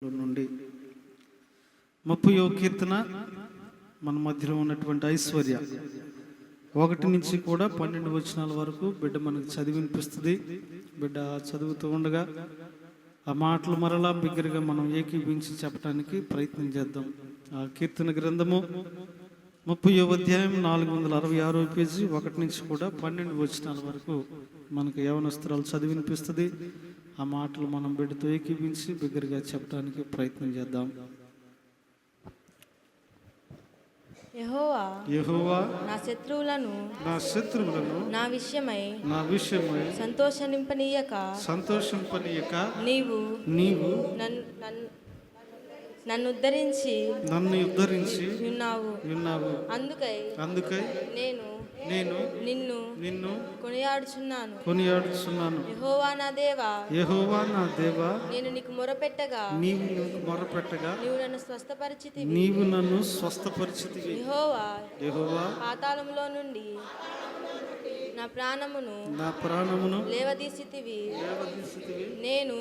నుండి 30వ కీర్తన మన మధ్యలో ఉన్నటువంటి ఐశ్వర్య 1 నుంచి కూడా 12 వచనాల వరకు బిడ్డ మనకు చదివినిపిస్తుంది. బిడ్డ చదువుతూ ఉండగా ఆ మాటలు మరలా బిగ్గరగా మనం ఏకీభించి చెప్పడానికి ప్రయత్నం చేద్దాం. ఆ కీర్తన గ్రంథము 30వ అధ్యాయం 466వ పేజీ 1 నుంచి కూడా 12 వచనాల వరకు మనకు యవనస్తురాలు చదివినిపిస్తుంది. ఆ మాటలు మనం బిడ్డతో ఏకీభించి బిగ్గరగా చెప్పడానికి ప్రయత్నం చేద్దాం. యెహోవా నా శత్రువులను నా విషయమై సంతోషింపనీయక నీవు నన్ను ఉద్ధరించి ఉన్నావు. అందుకై నేను నిన్ను కొనియాడుచున్నాను. యెహోవా నా దేవా నేను నీకు మొరపెట్టగా నీవు నన్ను స్వస్థపరిచితివి. యెహోవా పాతాళంలో నుండి నా ప్రాణమును లేవదీసితివి. నేను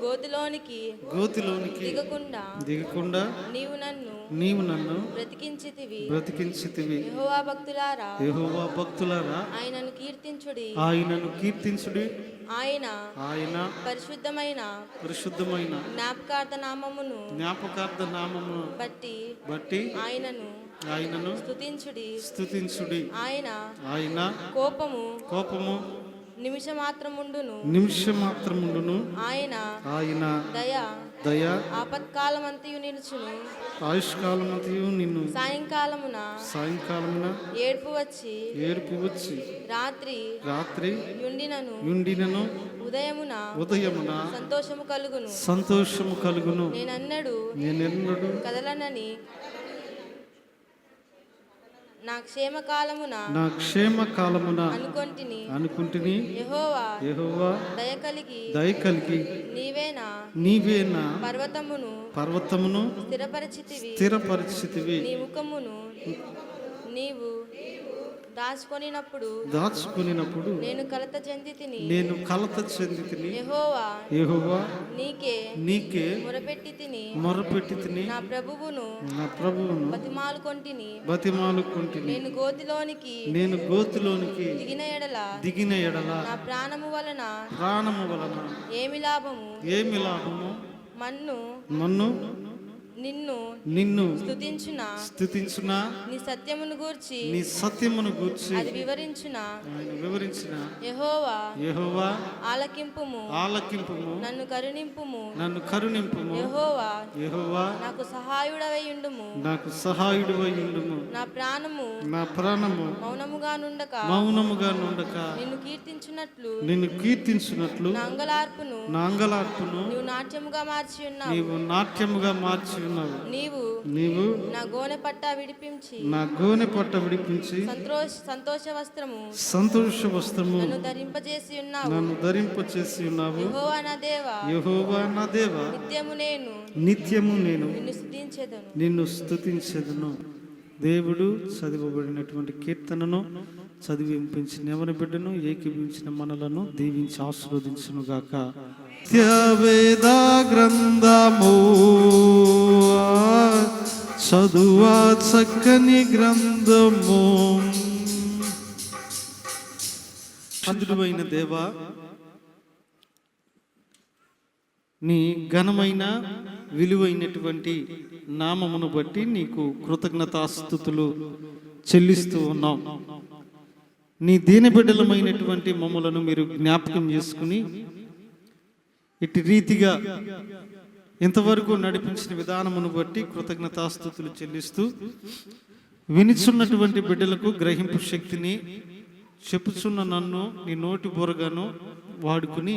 గోతిలోనికి దిగకుండా నీవు నన్ను బ్రతికించితివి. యెహోవా భక్తులారా ఆయనను కీర్తించుడి. ఆయన పరిశుద్ధమైన జ్ఞాపకార్థ నామమును బట్టి ఆయనను స్తుతించుడి. ఆయన కోపము నిమిషమాత్రముండును. ఆయన దయ ఆపత్కాలమంతయు నిలుచును. ఆయుష్కాలమంతయు నిన్ను సాయంకాలమున ఏడ్పు వచ్చి రాత్రి యుండినను ఉదయమున సంతోషము కలుగును. నేనెన్నడు కదలనని నా క్షేమకాలమున అనుకొంటిని. యెహోవా దయ కలిగి నీవేనా పర్వతమును స్థిరపరిచితివి. నీ ముఖమును నీవు దాచుకొనినప్పుడు నేను కలత చెందితిని. యెహోవా నీకే మొరపెట్టి తిని నా ప్రభువును బతిమాలుకొంటిని. నేను గోతిలోనికి దిగిన ఎడల నా ప్రాణము వలన ఏమి లాభము. మన్ను నిన్ను స్తుతించునా నీ సత్యమును గూర్చి అది వివరించునా. యెహోవా ఆలకింపుము నన్ను కరుణింపుము. యెహోవా నాకు సహాయుడవై ఉండుము. నా ప్రాణము మౌనముగా నుండక నిన్ను కీర్తించున్నట్లు నా అంగలార్పును నీవు నాట్యముగా మార్చి ఉన్నావు. నీవు నా గోనె పట్ట విడిపించి సంతోష వస్త్రము నన్ను ధరింపజేసి ఉన్నావు. యెహోవా నా దేవా నిత్యము నేను నిన్ను స్తుతించెదను. దేవుడు చదివబడినటువంటి కీర్తనను చదివి వినిపించిన ఎవరి బిడ్డను ఏకీభించిన మనలను దీవించి ఆశీర్వదించును గాక. సత్యవేద గ్రంథము చదువా చక్కని గ్రంథము. పరిశుద్ధుడైన దేవా నీ ఘనమైన విలువైనటువంటి నామమును బట్టి నీకు కృతజ్ఞతాస్తుతులు చెల్లిస్తూ ఉన్నాం. నీ దీనబిడ్డలమైనటువంటి మమ్ములను మీరు జ్ఞాపకం చేసుకుని ఇటు రీతిగా ఇంతవరకు నడిపించిన విధానమును బట్టి కృతజ్ఞతాస్తుతులు చెల్లిస్తూ వినిచున్నటువంటి బిడ్డలకు గ్రహింపు శక్తిని చెప్పుచున్న నన్ను నీ నోటి బోరగాను వాడుకుని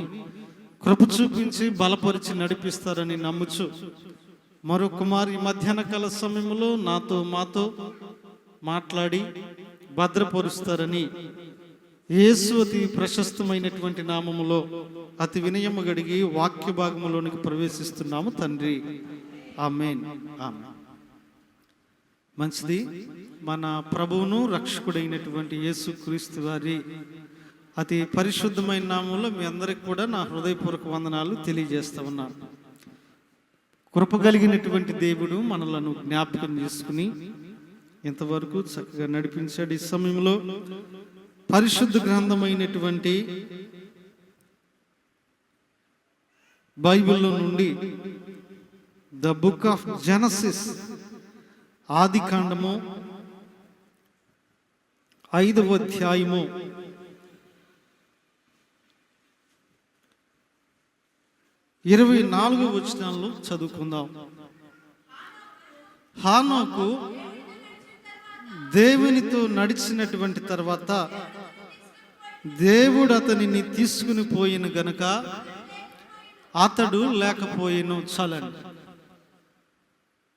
కృప చూపించి బలపరిచి నడిపిస్తారని నమ్ముచు మరొకమారి ఈ మధ్యాహ్న కాల సమయంలో మాతో మాట్లాడి భద్రపరుస్తారని యేసు అతి ప్రశస్తమైనటువంటి నామములో అతి వినయము గడిగి వాక్య భాగములోనికి ప్రవేశిస్తున్నాము తండ్రి. ఆమేన్. మంచిది. మన ప్రభువును రక్షకుడైనటువంటి యేసుక్రీస్తు వారి అతి పరిశుద్ధమైన నామంలో మీ అందరికి కూడా నా హృదయపూర్వక వందనాలు తెలియజేస్తా ఉన్నాను. కృప కలిగినటువంటి దేవుడు మనలను జ్ఞాపకం చేసుకుని ఇంతవరకు చక్కగా నడిపించాడు. ఈ సమయంలో పరిశుద్ధ గ్రంథమైనటువంటి బైబిల్లో నుండి ద బుక్ ఆఫ్ జెనసిస్, ఆది కాండము 5వ అధ్యాయము 24 వచనాలను చదువుకుందాం. హానోకు దేవునితో నడిచినటువంటి తర్వాత దేవుడు అతనిని తీసుకుని పోయిన గనుక అతడు లేకపోయిను. చాలండి.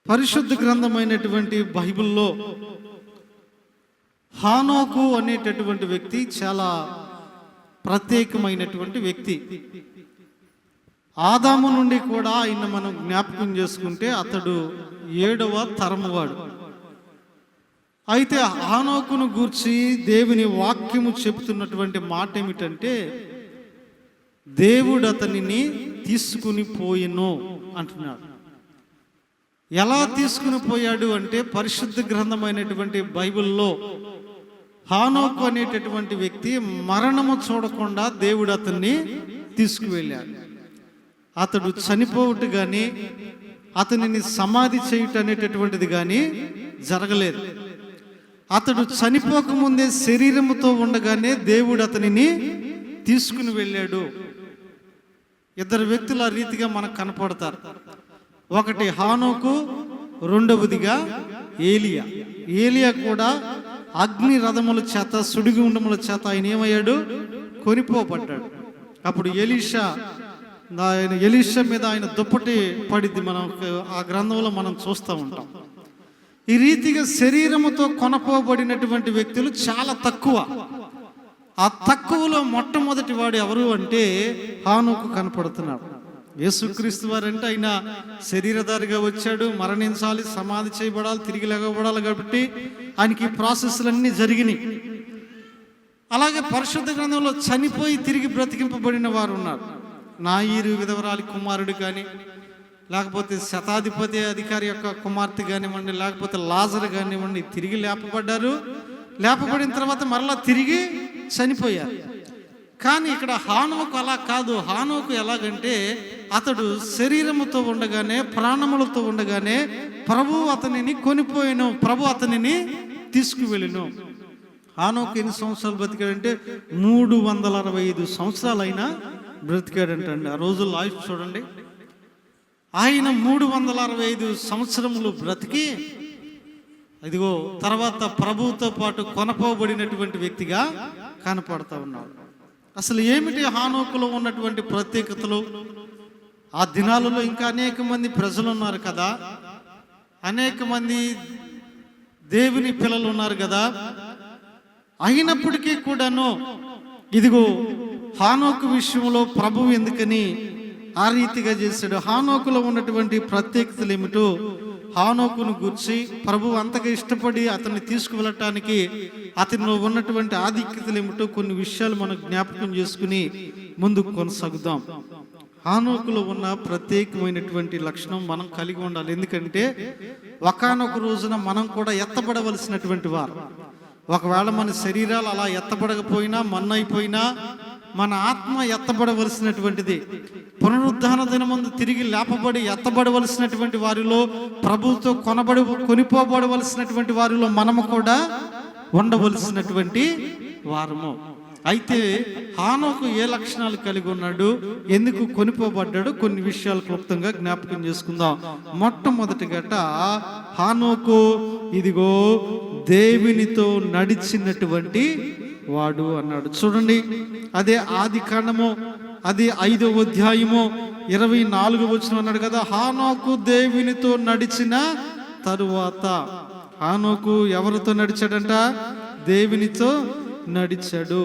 పరిశుద్ధ గ్రంథమైనటువంటి బైబిల్లో హానోకు అనేటటువంటి వ్యక్తి చాలా ప్రత్యేకమైనటువంటి వ్యక్తి. ఆదాము నుండి కూడా ఆయన మనం జ్ఞాపకం చేసుకుంటే అతడు 7వ తరము వాడు. అయితే హానోకును గూర్చి దేవుని వాక్యము చెబుతున్నటువంటి మాట ఏమిటంటే, దేవుడు అతనిని తీసుకుని పోయిను అంటున్నాడు. ఎలా తీసుకుని పోయాడు అంటే, పరిశుద్ధ గ్రంథమైనటువంటి బైబిల్లో హానోకు అనేటటువంటి వ్యక్తి మరణము చూడకుండా దేవుడు అతన్ని తీసుకువెళ్ళాడు. అతడు చనిపోవటం కానీ అతనిని సమాధి చేయుట అనేటటువంటిది కానీ జరగలేదు. అతడు చనిపోకముందే శరీరముతో ఉండగానే దేవుడు అతనిని తీసుకుని వెళ్ళాడు. ఇద్దరు వ్యక్తులు ఆ రీతిగా మనకు కనపడతారు. ఒకటి హానోకు, రెండవదిగా ఏలియా. ఏలియా కూడా అగ్ని రథముల చేత, సుడిగుండముల చేత ఆయన ఏమయ్యాడు? కొనిపోబడ్డాడు. అప్పుడు ఎలీషా మీద ఆయన దుప్పటి పడిద్ది. మనం ఆ గ్రంథంలో మనం చూస్తూ ఉంటాం. ఈ రీతిగా శరీరముతో కొనపోబడినటువంటి వ్యక్తులు చాలా తక్కువ. ఆ తక్కువలో మొట్టమొదటి వాడు ఎవరు అంటే హానోకు కనపడుతున్నాడు. యేసుక్రీస్తు వారంటే ఆయన శరీరధారిగా వచ్చాడు, మరణించాలి, సమాధి చేయబడాలి, తిరిగి లేగబడాలి. కాబట్టి ఆయనకి ఈ ప్రాసెస్లన్నీ జరిగినాయి. అలాగే పరిశుద్ధ గ్రంథంలో చనిపోయి తిరిగి బ్రతికింపబడిన వారు ఉన్నారు. నాయీరు విధవరాలి కుమారుడు కానీ, లేకపోతే శతాధిపతి అధికారి యొక్క కుమార్తె కానివ్వండి, లేకపోతే లాజరు కానివ్వండి, తిరిగి లేపబడ్డారు. లేపబడిన తర్వాత మరలా తిరిగి చనిపోయారు. కానీ ఇక్కడ హానోకు అలా కాదు. హానోకు ఎలాగంటే, అతడు శరీరముతో ఉండగానే, ప్రాణములతో ఉండగానే ప్రభు అతనిని కొనిపోయిను, ప్రభు అతనిని తీసుకువెళ్ళిను. హానోకు ఎన్ని సంవత్సరాలు బ్రతికాడంటే 365 సంవత్సరాలైనా బ్రతికాడంటండి. ఆ రోజుల్లో ఆయుష్ చూడండి. ఆయన 365 సంవత్సరములు బ్రతికి ఇదిగో తర్వాత ప్రభువుతో పాటు కొనపోబడినటువంటి వ్యక్తిగా కనపడతా ఉన్నాడు. అసలు ఏమిటి హానోకులో ఉన్నటువంటి ప్రత్యేకతలు? ఆ దినాలలో ఇంకా అనేక మంది ప్రజలు ఉన్నారు కదా, అనేక మంది దేవుని పిల్లలు ఉన్నారు కదా. అయినప్పటికీ కూడాను ఇదిగో హానోకు విషయంలో ప్రభువు ఎందుకని ఆ రీతిగా చేశాడు? హానోకులో ఉన్నటువంటి ప్రత్యేకతలు ఏమిటో, హానోకును గూర్చి ప్రభు అంతగా ఇష్టపడి అతన్ని తీసుకువెళ్ళటానికి అతనిలో ఉన్నటువంటి ఆధిక్యతలు ఏమిటో కొన్ని విషయాలు మనం జ్ఞాపకం చేసుకుని ముందుకు కొనసాగుదాం. హానోకులో ఉన్న ప్రత్యేకమైనటువంటి లక్షణం మనం కలిగి ఉండాలి. ఎందుకంటే ఒకానొక రోజున మనం కూడా ఎత్తబడవలసినటువంటి వారు. ఒకవేళ మన శరీరాలు అలా ఎత్తబడకపోయినా, మన్నైపోయినా, మన ఆత్మ ఎత్తబడవలసినటువంటిది. పునరుద్ధాన దినమందు తిరిగి లేపబడి ఎత్తబడవలసినటువంటి వారిలో, ప్రభువుతో కొనిపోబడవలసినటువంటి వారిలో మనము కూడా ఉండవలసినటువంటి వారము. అయితే హానోకు ఏ లక్షణాలు కలిగి ఉన్నాడు, ఎందుకు కొనిపోబడ్డాడు, కొన్ని విషయాలు క్లుప్తంగా జ్ఞాపకం చేసుకుందాం. మొట్టమొదటిగట హానోకు ఇదిగో దేవునితో నడిచినటువంటి వాడు అన్నాడు. చూడండి, అదే ఆది కాండము, అది 5వ అధ్యాయము 24వ వచనం అన్నాడు కదా. హానోకు దేవునితో నడిచిన తరువాత, హానోకు ఎవరితో నడిచాడంట? దేవునితో నడిచాడు.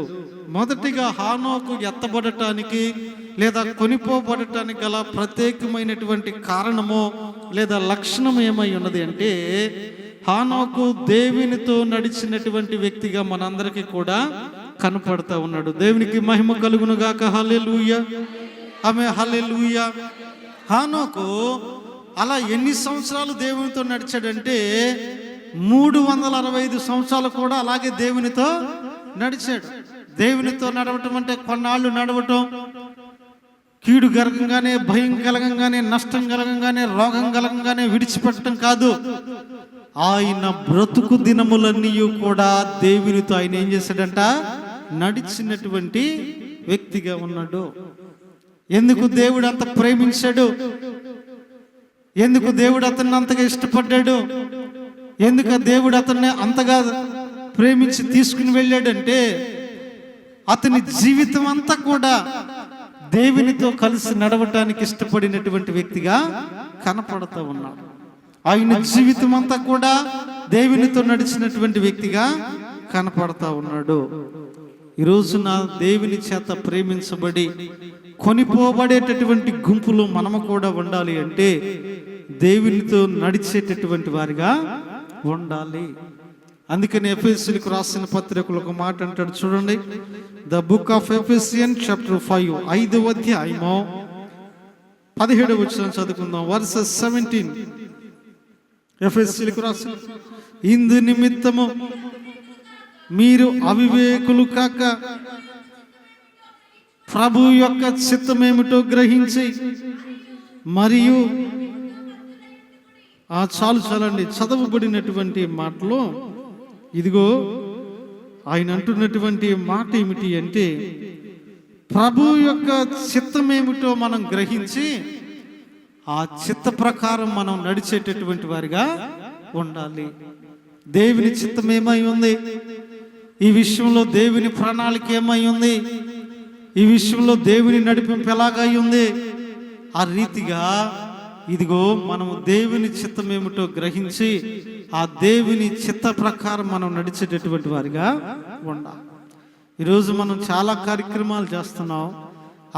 మొదటిగా హానోకు ఎత్తబడటానికి లేదా కొనిపోబడటానికి గల ప్రత్యేకమైనటువంటి కారణము లేదా లక్షణం ఏమై ఉన్నది అంటే, హానోకు దేవునితో నడిచినటువంటి వ్యక్తిగా మనందరికీ కూడా కనపడతా ఉన్నాడు. దేవునికి మహిమ కలుగును గాక. హల్లెలూయా, ఆమె హల్లెలూయా. హానోకు అలా ఎన్ని సంవత్సరాలు దేవునితో నడిచాడంటే 365 సంవత్సరాలు కూడా అలాగే దేవునితో నడిచాడు. దేవునితో నడవటం అంటే కొన్నాళ్ళు నడవటం, కీడు కలగంగానే, భయం కలగంగానే, నష్టం కలగంగానే, రోగం కలగంగానే విడిచిపెట్టడం కాదు. ఆయన బ్రతుకు దినములన్నీ కూడా దేవునితో ఆయన ఏం చేశాడంట, నడిచినటువంటి వ్యక్తిగా ఉన్నాడు. ఎందుకు దేవుడు అంత ప్రేమించాడు, ఎందుకు దేవుడు అతన్ని అంతగా ఇష్టపడ్డాడు, ఎందుకు దేవుడు అతన్ని అంతగా ప్రేమించి తీసుకుని వెళ్ళాడంటే అతని జీవితం అంతా కూడా దేవునితో కలిసి నడవటానికి ఇష్టపడినటువంటి వ్యక్తిగా కనపడుతూ ఉన్నాడు. ఆయన జీవితం అంతా కూడా దేవునితో నడిచినటువంటి వ్యక్తిగా కనపడతా ఉన్నాడు. ఈరోజు నా దేవుని చేత ప్రేమించబడి కొనిపోబడేటటువంటి గుంపులో మనము కూడా ఉండాలి అంటే దేవునితో నడిచేటటువంటి వారిగా ఉండాలి. అందుకని ఎఫెసీయులకు రాసిన పత్రికలో ఒక మాట అంటాడు చూడండి. The book of Ephesians chapter 5 5వ అధ్యాయము 17వ వచనం చదువుకుందాం. వర్సెస్ 17. ఎఫెసీయులకు రాసిన, ఇందు నిమిత్తము మీరు అవివేకులు కాక ప్రభు యొక్క చిత్తమేమిటో గ్రహించి మరియు చాలండి చదవబడినటువంటి మాటలో ఇదిగో ఆయన అంటున్నటువంటి మాట ఏమిటి అంటే ప్రభు యొక్క చిత్తమేమిటో మనం గ్రహించి ఆ చిత్త ప్రకారం మనం నడిచేటటువంటి వారిగా ఉండాలి. దేవుని చిత్తం ఏమై ఉంది, ఈ విషయంలో దేవుని ప్రణాళిక ఏమై ఉంది, ఈ విషయంలో దేవుని నడిపింపు ఎలాగై ఉంది, ఆ రీతిగా ఇదిగో మనము దేవుని చిత్తం ఏమిటో గ్రహించి ఆ దేవుని చిత్త ప్రకారం మనం నడిచేటటువంటి వారిగా ఉండాలి. ఈరోజు మనం చాలా కార్యక్రమాలు చేస్తున్నాం.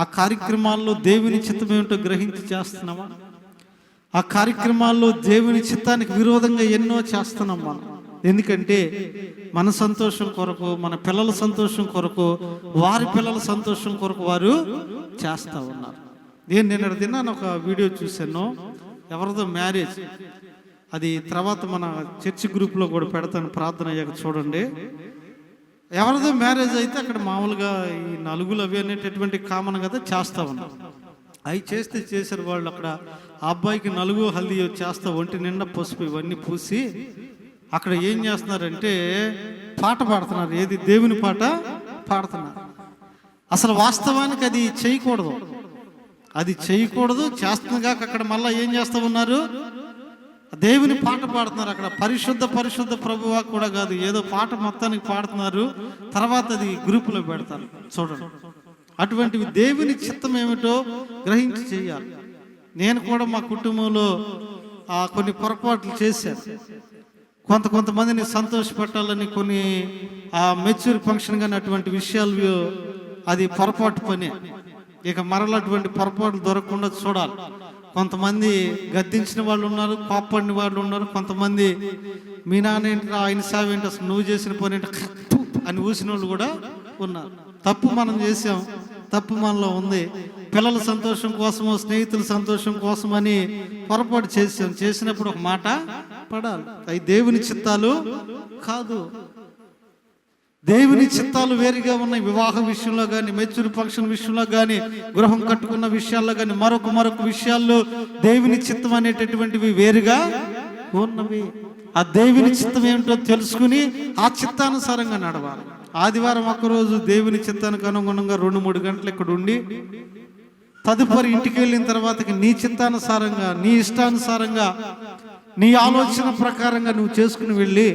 ఆ కార్యక్రమాల్లో దేవుని చిత్తం ఏమిటో గ్రహించి చేస్తున్నామా? ఆ కార్యక్రమాల్లో దేవుని చిత్తానికి విరోధంగా ఎన్నో చేస్తున్నాం మనం. ఎందుకంటే మన సంతోషం కొరకు, మన పిల్లల సంతోషం కొరకు, వారి పిల్లల సంతోషం కొరకు వారు చేస్తూ ఉన్నారు. నేను నిన్న తిన్నాను, ఒక వీడియో చూశాను, ఎవరిదో మ్యారేజ్. అది తర్వాత మన చర్చి గ్రూప్లో కూడా పెడతాను, ప్రార్థన అయ్యాక చూడండి. ఎవరిదో మ్యారేజ్ అయితే అక్కడ మామూలుగా ఈ నలుగులు అవి అనేటటువంటి కామన్ కదా చేస్తూ ఉన్నారు. అవి చేశారు వాళ్ళు. అక్కడ ఆ అబ్బాయికి నలుగు హల్దీ చేస్తా, ఒంటి నిండా పసుపు ఇవన్నీ పూసి అక్కడ ఏం చేస్తున్నారంటే పాట పాడుతున్నారు. ఏది? దేవుని పాట పాడుతున్నారు. అసలు వాస్తవానికి అది చేయకూడదు, అది చేయకూడదు. చేస్తుందిగా అక్కడ మళ్ళీ ఏం చేస్తూ ఉన్నారు, దేవుని పాట పాడుతున్నారు. అక్కడ పరిశుద్ధ ప్రభువా కూడా కాదు, ఏదో పాట మొత్తానికి పాడుతున్నారు. తర్వాత అది గ్రూపులో పెడతారు. చూడండి, అటువంటివి దేవుని చిత్తం ఏమిటో గ్రహించి చేయాలి. నేను కూడా మా కుటుంబంలో కొన్ని పొరపాట్లు చేశాను. కొంతమందిని సంతోషపెట్టాలని కొన్ని మెచ్యూర్ ఫంక్షన్ కానీ అటువంటి విషయాలు అది పొరపాటు పని. ఇక మరలా అటువంటి పొరపాట్లు దొరకకుండా చూడాలి. కొంతమంది గద్దించిన వాళ్ళు ఉన్నారు, కోప్పడిన వాళ్ళు ఉన్నారు. కొంతమంది మీ నాన్న ఏంటి, ఆయన సేవ ఏంటి, అసలు నువ్వు చేసిన పని ఏంటి అని ఊసిన వాళ్ళు కూడా ఉన్నారు. తప్పు మనం చేసాం, తప్పు మనలో ఉంది. పిల్లల సంతోషం కోసమో స్నేహితుల సంతోషం కోసమని పొరపాటు చేసినప్పుడు ఒక మాట పడాలి. అవి దేవుని చిత్తాలు కాదు. దేవుని చిత్తాలు వేరుగా ఉన్నాయి. వివాహ విషయంలో కానీ, మెచ్యూర్ ఫంక్షన్ విషయంలో కానీ, గృహం కట్టుకున్న విషయాల్లో కానీ, మరొక విషయాల్లో దేవుని చిత్తం అనేటటువంటివి వేరుగా ఉన్నవి. ఆ దేవుని చిత్తం ఏమిటో తెలుసుకుని ఆ చిత్తానుసారంగా నడవాలి. ఆదివారం ఒక్కరోజు దేవుని చిత్తానికి అనుగుణంగా 2-3 గంటలు ఇక్కడ ఉండి తదుపరి ఇంటికి వెళ్ళిన తర్వాత నీ చిత్తానుసారంగా, నీ ఇష్టానుసారంగా, నీ ఆలోచన ప్రకారంగా నువ్వు చేసుకుని వెళ్ళి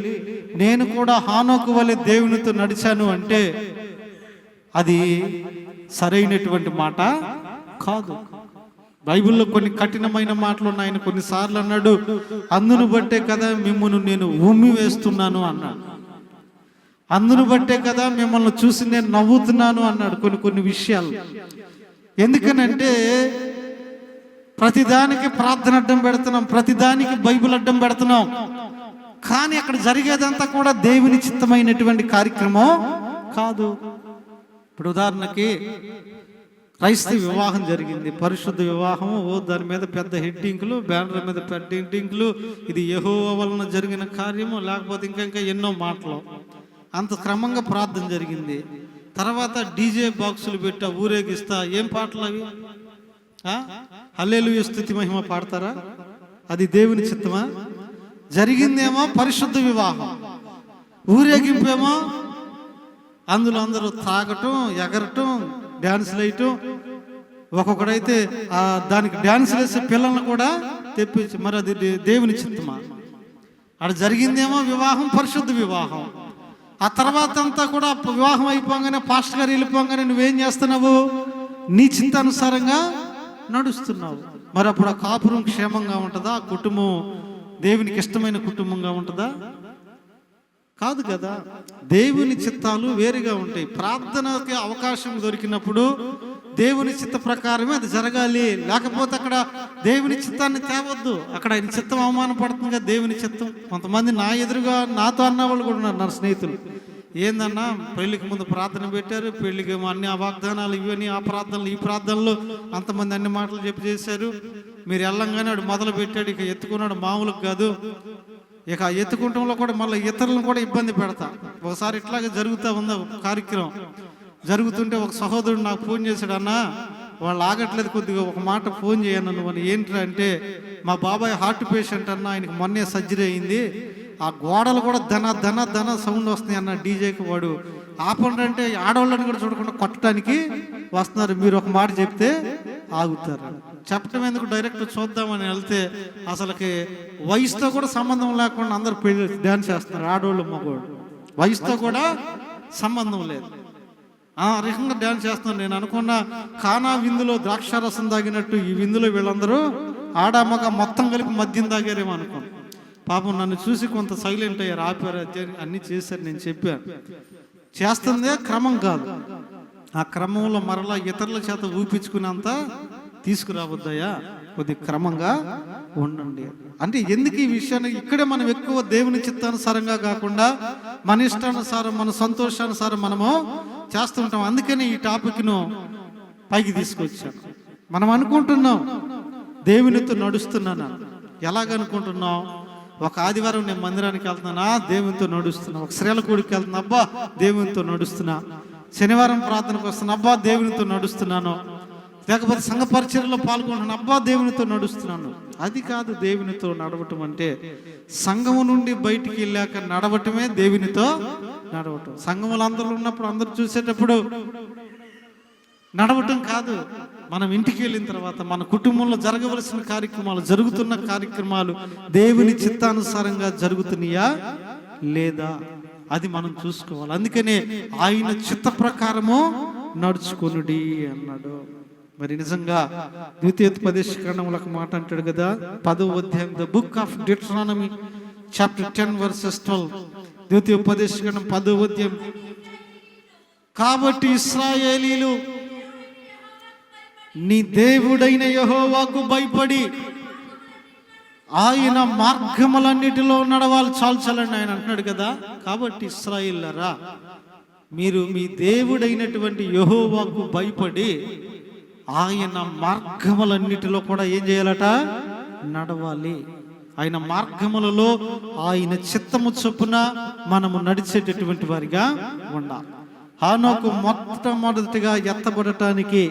నేను కూడా హానోకు వలె దేవునితో నడిచాను అంటే అది సరైనటువంటి మాట కాదు. బైబిల్లో కొన్ని కఠినమైన మాటలు ఉన్నాయి. ఆయన కొన్నిసార్లు అన్నాడు, అందును బట్టే కదా మిమ్మల్ని నేను ఉమ్మి వేస్తున్నాను అన్నాడు. అందును బట్టే కదా మిమ్మల్ని చూసి నేను నవ్వుతున్నాను అన్నాడు. కొన్ని విషయాలు ఎందుకనంటే ప్రతిదానికి ప్రార్థన అడ్డం పెడుతున్నాం, ప్రతిదానికి బైబిల్ అడ్డం పెడుతున్నాం. కానీ అక్కడ జరిగేదంతా కూడా దేవుని చిత్తమైనటువంటి కార్యక్రమం కాదు. ఇప్పుడు ఉదాహరణకి క్రైస్తవ వివాహం జరిగింది, పరిశుద్ధ వివాహము. దాని మీద పెద్ద హెడ్డింగ్లు, బ్యానర్ మీద పెద్ద హెడ్డింగ్లు, ఇది యెహోవా వలన జరిగిన కార్యము, లేకపోతే ఇంకా ఎన్నో మాటలు. అంత క్రమంగా ప్రార్థన జరిగింది. తర్వాత డీజే బాక్సులు పెట్టా ఊరేగిస్తా. ఏం పాటలు అవి? హల్లెలూయా స్తుతి మహిమ పాడతారా? అది దేవుని చిత్తమా? జరిగిందేమో పరిశుద్ధ వివాహం, ఊరేగింపేమో అందులో అందరూ తాగటం, ఎగరటం, డ్యాన్సులు వేయటం. ఒక్కొక్కడైతే దానికి డ్యాన్సులు వేసే పిల్లల్ని కూడా తెప్పించి, మరి అది దేవుని చిత్తమా? అక్కడ జరిగిందేమో వివాహం, పరిశుద్ధ వివాహం. ఆ తర్వాత అంతా కూడా వివాహం అయిపోగానే, పాస్టర్ గారు వెళ్ళిపోగానే నువ్వేం చేస్తున్నావు? నీ చిత్తానుసారంగా నడుస్తున్నావు. మరి అప్పుడు ఆ కాపురం క్షేమంగా ఉంటుందా? ఆ కుటుంబం దేవునికి ఇష్టమైన కుటుంబంగా ఉంటుందా? కాదు కదా. దేవుని చిత్తాలు వేరుగా ఉంటాయి. ప్రార్థనకి అవకాశం దొరికినప్పుడు దేవుని చిత్త ప్రకారమే అది జరగాలి. లేకపోతే అక్కడ దేవుని చిత్తాన్ని తేవద్దు. అక్కడ ఆయన చిత్తం అవమానపడుతుంది కదా, దేవుని చిత్తం. కొంతమంది నా ఎదురుగా నాతో అన్నవాళ్ళు కూడా ఉన్నారు, నా స్నేహితులు. ఏందన్నా పెళ్లికి ముందు ప్రార్థన పెట్టారు, పెళ్లికి అన్ని ఆ వాగ్దానాలు ఇవన్నీ, ఆ ప్రార్థనలు ఈ ప్రార్థనలు, అంతమంది అన్ని మాటలు చెప్పి చేశారు. మీరు వెళ్ళంగానే వాడు మొదలు పెట్టాడు, ఇక ఎత్తుకున్నాడు మామూలుగా కాదు. ఇక ఎత్తుకుంటంలో కూడా మళ్ళీ ఇతరులను కూడా ఇబ్బంది పెడతా. ఒకసారి ఇట్లాగే జరుగుతూ ఉంది కార్యక్రమం. జరుగుతుంటే ఒక సహోదరుడు నాకు ఫోన్ చేశాడు, అన్న వాళ్ళు ఆగట్లేదు, కొద్దిగా ఒక మాట ఫోన్ చేయను నువ్వు అని. ఏంట్రా అంటే, మా బాబాయ్ హార్ట్ పేషెంట్ అన్న, ఆయనకి మొన్నే సర్జరీ అయింది, ఆ గోడలు కూడా ధన ధన ధన సౌండ్ వస్తున్నాయి అన్న. డీజేకి వాడు ఆపండి అంటే ఆడవాళ్ళని కూడా చూడకుండా కొట్టడానికి వస్తున్నారు. మీరు ఒక మాట చెప్తే ఆగుతారు. చెప్పటం ఎందుకు, డైరెక్ట్ చూద్దామని వెళ్తే అసలుకి వయసుతో కూడా సంబంధం లేకుండా అందరు పెళ్లి డ్యాన్స్ చేస్తున్నారు, ఆడవాళ్ళు మగవాళ్ళు. వయసుతో కూడా సంబంధం లేదు, ఆ రకంగా డ్యాన్స్ చేస్తున్నారు. నేను అనుకున్న ఖానా విందులో ద్రాక్షారసం తాగినట్టు ఈ విందులో వీళ్ళందరూ ఆడామగ మొత్తం కలిపి మద్యం తాగారేమో అనుకున్నాను. పాపం నన్ను చూసి కొంత సైలెంట్ అయ్యారు, ఆపారు, అన్నీ చేశారు. నేను చెప్పాను, చేస్తుందే క్రమం కాదు. ఆ క్రమంలో మరలా ఇతరుల చేత ఊపించుకునేంత తీసుకురావద్దయ్యా, కొద్ది క్రమంగా ఉండండి. అంటే ఎందుకు ఈ విషయాన్ని ఇక్కడే మనం ఎక్కువ దేవుని చిత్తానుసారంగా కాకుండా మన ఇష్టానుసారం, మన సంతోషానుసారం మనము చేస్తుంటాం. అందుకని ఈ టాపిక్ను పైకి తీసుకొచ్చాను. మనం అనుకుంటున్నాం దేవునితో నడుస్తున్నాను. ఎలాగనుకుంటున్నాం? ఒక ఆదివారం నేను మందిరానికి వెళ్తున్నానా, దేవునితో నడుస్తున్నా. ఒక శ్రీల కూడికి వెళ్తున్నా, అబ్బా దేవునితో నడుస్తున్నా. శనివారం ప్రార్థనకు వస్తున్నా, అబ్బా దేవునితో నడుస్తున్నాను. లేకపోతే సంఘ పరిచర్యలో పాల్గొంటున్నాను, అబ్బా దేవునితో నడుస్తున్నాను. అది కాదు దేవునితో నడవటం అంటే. సంఘము నుండి బయటికి వెళ్ళాక నడవటమే దేవునితో నడవటం. సంఘములు అందరూ ఉన్నప్పుడు, అందరూ చూసేటప్పుడు నడవటం కాదు. మనం ఇంటికి వెళ్ళిన తర్వాత మన కుటుంబంలో జరగవలసిన కార్యక్రమాలు, జరుగుతున్న కార్యక్రమాలు దేవుని చిత్తానుసారంగా జరుగుతున్నాయా లేదా, అది మనం చూసుకోవాలి. అందుకనే ఆయన చిత్త ప్రకారము నడుచుకొనుడి అన్నాడు. మరి నిజంగా ద్వితీయోపదేశకాండంలో ఒక మాట అంటాడు కదా, 10వ అధ్యాయం, the book of Deuteronomy chapter 10 verses 12. ద్వితీయోపదేశకాండం 10వ అధ్యాయం. కాబట్టి ఇశ్రాయేలీలు నీ దేవుడైన యెహోవాకు భయపడి ఆయన మార్గములన్నిటిలో నడవాలి. చాలండి ఆయన అంటున్నాడు కదా. కాబట్టి ఇశ్రాయేలులారా, మీరు మీ దేవుడైనటువంటి యెహోవాకు భయపడి ఆయన మార్గములన్నిటిలో కూడా ఏం చేయాలట? నడవాలి. ఆయన మార్గములలో ఆయన చిత్తము చొప్పున మనము నడిచేటటువంటి వారిగా ఉండాలి. హానోకు మొట్టమొదటిగా ఎత్తబడటానికి,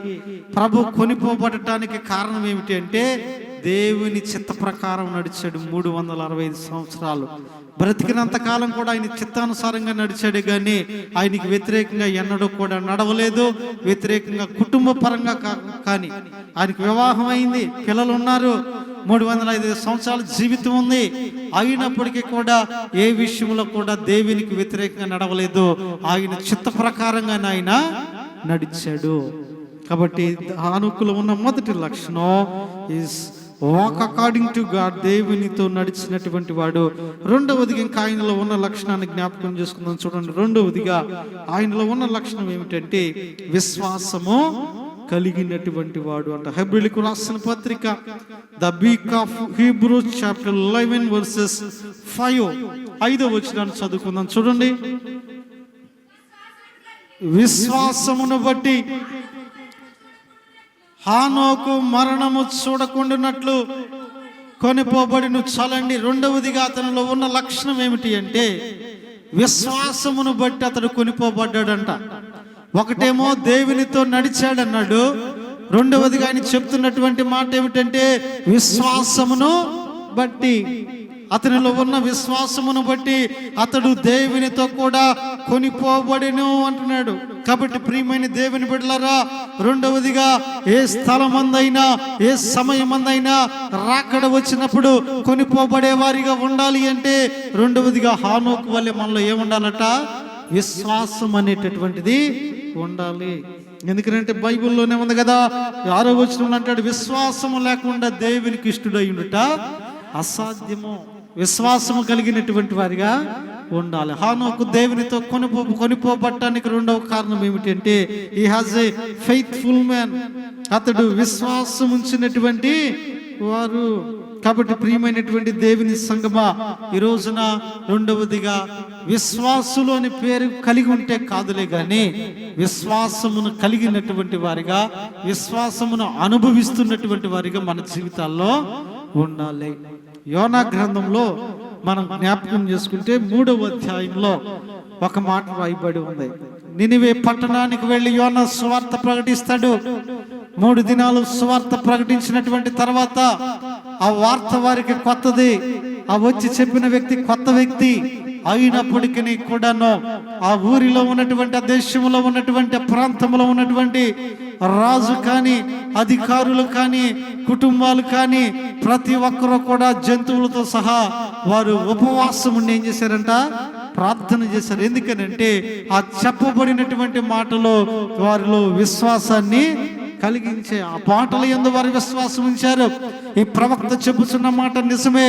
ప్రభు కొనిపోబడటానికి కారణం ఏమిటి అంటే, దేవుని చిత్త ప్రకారం నడిచాడు. 365 సంవత్సరాలు బ్రతికినంత కాలం కూడా ఆయన చిత్తానుసారంగా నడిచాడు, కానీ ఆయనకి వ్యతిరేకంగా ఎన్నడూ కూడా నడవలేదు. వ్యతిరేకంగా కుటుంబ పరంగా కానీ ఆయనకి వివాహం అయింది, పిల్లలు ఉన్నారు, 305 సంవత్సరాల జీవితం ఉంది. అయినప్పటికీ కూడా ఏ విషయంలో కూడా దేవునికి వ్యతిరేకంగా నడవలేదు. ఆయన చిత్త ప్రకారంగా ఆయన నడిచాడు. కాబట్టి హానోకులో ఉన్న మొదటి లక్షణం is walk according to God, దేవునితో నడిచినటువంటి వాడు. రెండవదిగా ఇంకా ఆయనలో ఉన్న లక్షణాన్ని జ్ఞాపకం చేసుకుందాం. చూడండి, రెండవదిగా ఆయనలో ఉన్న లక్షణం ఏమిటంటే విశ్వాసము కలిగినటువంటి వాడు అంట. హెబ్రీయులకు రాసిన పత్రిక, the book of Hebrews chapter 11 verses 5, 5వ వచనాన్ని చదువుకుందాం. చూడండి, విశ్వాసమును బట్టి హానోకు మరణము చూడకుండానట్లు కొనిపోబడిను. చాలండి. రెండవదిగా అతనిలో ఉన్న లక్షణం ఏమిటి అంటే విశ్వాసమును బట్టి అతడు కొనిపోబడ్డాడంట. ఒకటేమో దేవునితో నడిచాడన్నాడు. రెండవదిగా ఆయన చెప్తున్నటువంటి మాట ఏమిటంటే విశ్వాసమును బట్టి, అతనిలో ఉన్న విశ్వాసమును బట్టి అతడు దేవునితో కూడా కొనిపోబడిను అంటున్నాడు. కాబట్టి ప్రియమైన దేవుని బిడ్డలారా, రెండవదిగా ఏ స్థలమందైనా ఏ సమయమందైనా రాకడ వచ్చినప్పుడు కొనిపోబడే వారిగా ఉండాలి అంటే రెండవదిగా హానోకు వల్లే మనలో ఏముండాలట? విశ్వాసం అనేటటువంటిది ఉండాలి. ఎందుకంటే బైబిల్లోనే ఉంది కదా, 6వ వచనంలో అంటాడు, విశ్వాసము లేకుండా దేవునికి ఇష్టడై ఉండుట అసాధ్యము. విశ్వాసము కలిగినటువంటి వారిగా ఉండాలి. హానోకు దేవునితో కొనిపోబట్టడానికి రెండవ కారణం ఏమిటంటే he has A faithful man. అతడు విశ్వాసం ఉంచినటువంటి వారు. కాబట్టి ప్రియమైనటువంటి దేవుని సంగమా, ఈ రోజున రెండవదిగా విశ్వాసులు అని పేరు కలిగి ఉంటే కాదులే కానీ విశ్వాసమును కలిగినటువంటి వారిగా, విశ్వాసమును అనుభవిస్తున్నటువంటి వారిగా మన జీవితాల్లో ఉండాలి. యోనా గ్రంథంలో మనం జ్ఞాపకం చేసుకుంటే 3వ అధ్యాయంలో ఒక మాట రాయబడి ఉంది. నినివే పట్టణానికి వెళ్ళి యోనా సువార్త ప్రకటిస్తాడు. 3 దినాలు సువార్త ప్రకటించినటువంటి తర్వాత ఆ వార్త వారికి కొత్తది. ఆ వచ్చి చెప్పిన వ్యక్తి కొత్త వ్యక్తి అయినప్పటికీ కూడాను ఆ ఊరిలో ఉన్నటువంటి, ఆ దేశంలో ఉన్నటువంటి, ప్రాంతంలో ఉన్నటువంటి రాజు కానీ, అధికారులు కానీ, కుటుంబాలు కానీ ప్రతి ఒక్కరూ కూడా జంతువులతో సహా వారు ఉపవాసం ఉండి ఏం చేశారంట? ప్రార్థన చేశారు. ఎందుకనంటే ఆ చెప్పబడినటువంటి మాటలో వారిలో విశ్వాసాన్ని కలిగించే ఆ మాటల యందు వారి విశ్వాసం ఉంచారు. ఈ ప్రవక్త చెబుతున్న మాట నిజమే.